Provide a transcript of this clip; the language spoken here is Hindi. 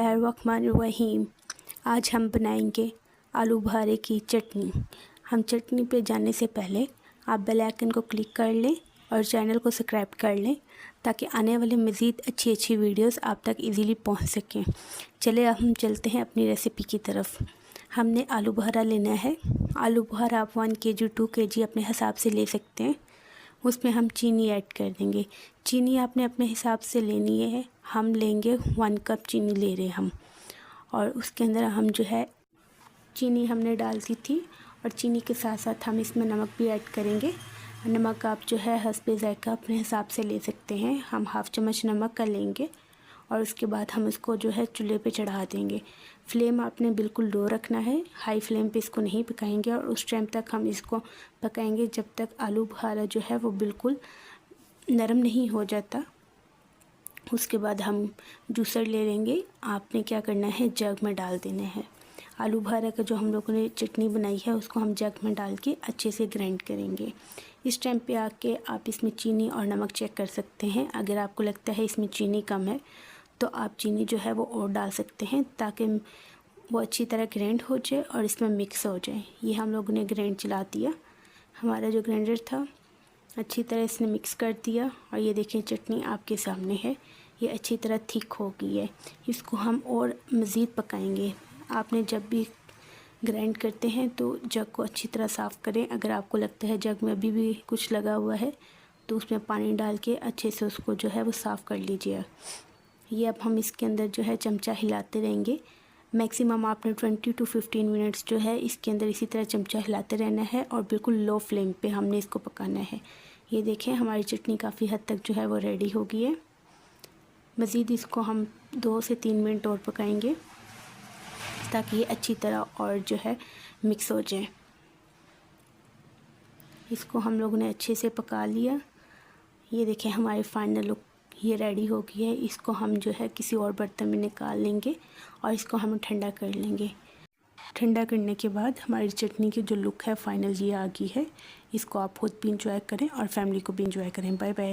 बिस्मिल्लाहिर्रहमानिर्रहीम। आज हम बनाएंगे आलू बुखारे की चटनी। हम चटनी पे जाने से पहले आप बेल आइकन को क्लिक कर लें और चैनल को सब्सक्राइब कर लें ताकि आने वाले मज़ीद अच्छी वीडियोस आप तक इजीली पहुंच सकें। चले अब हम चलते हैं अपनी रेसिपी की तरफ। हमने आलू बुखारा लेना है। आलू बुखारा आप 1 kg 2 kg अपने हिसाब से ले सकते हैं। उसमें हम चीनी ऐड कर देंगे। चीनी आपने अपने हिसाब से लेनी है। हम लेंगे 1 कप चीनी ले रहे हम, और उसके अंदर हम जो है चीनी हमने डाल दी थी, और चीनी के साथ साथ हम इसमें नमक भी ऐड करेंगे। नमक आप जो है हस्बे ज़ायक़ा अपने हिसाब से ले सकते हैं। हम हाफ़ चम्मच नमक का लेंगे और उसके बाद हम इसको जो है चूल्हे पे चढ़ा देंगे। फ्लेम आपने बिल्कुल लो रखना है, हाई फ्लेम पे इसको नहीं पकाएंगे, और उस टाइम तक हम इसको पकाएंगे जब तक आलू बुखारा जो है वो बिल्कुल नरम नहीं हो जाता। उसके बाद हम जूसर ले लेंगे। आपने क्या करना है, जग में डाल देना है। आलू बुखारा का जो हम लोगों ने चटनी बनाई है उसको हम जग में डाल के अच्छे से ग्राइंड करेंगे। इस टाइम पे आके आप इसमें चीनी और नमक चेक कर सकते हैं। अगर आपको लगता है इसमें चीनी कम है तो आप चीनी जो है वो और डाल सकते हैं, ताकि वो अच्छी तरह ग्राइंड हो जाए और इसमें मिक्स हो जाए। ये हम लोगों ने ग्राइंड चला दिया। हमारा जो ग्राइंडर था अच्छी तरह इसने मिक्स कर दिया, और ये देखें चटनी आपके सामने है। ये अच्छी तरह थिक हो गई है। इसको हम और मज़ीद पकाएंगे। आपने जब भी ग्राइंड करते हैं तो जग को अच्छी तरह साफ़ करें। अगर आपको लगता है जग में अभी भी कुछ लगा हुआ है तो उसमें पानी डाल के अच्छे से उसको जो है वो साफ़ कर लीजिए। ये अब हम इसके अंदर जो है चमचा हिलाते रहेंगे। मैक्सिमम आपने 20 to 15 मिनट्स जो है इसके अंदर इसी तरह चमचा हिलाते रहना है, और बिल्कुल लो फ्लेम पे हमने इसको पकाना है। ये देखें हमारी चटनी काफ़ी हद तक जो है वो रेडी हो गई है। मज़ीद इसको हम 2 से 3 मिनट और पकाएंगे ताकि ये अच्छी तरह और जो है मिक्स हो जाए। इसको हम लोगों ने अच्छे से पका लिया। ये देखें हमारी फाइनल लुक ये रेडी हो गई है। इसको हम जो है किसी और बर्तन में निकाल लेंगे और इसको हम ठंडा कर लेंगे। ठंडा करने के बाद हमारी चटनी की जो लुक है फाइनल ये आ गई है। इसको आप खुद भी इंजॉय करें और फैमिली को भी इंजॉय करें। Bye bye.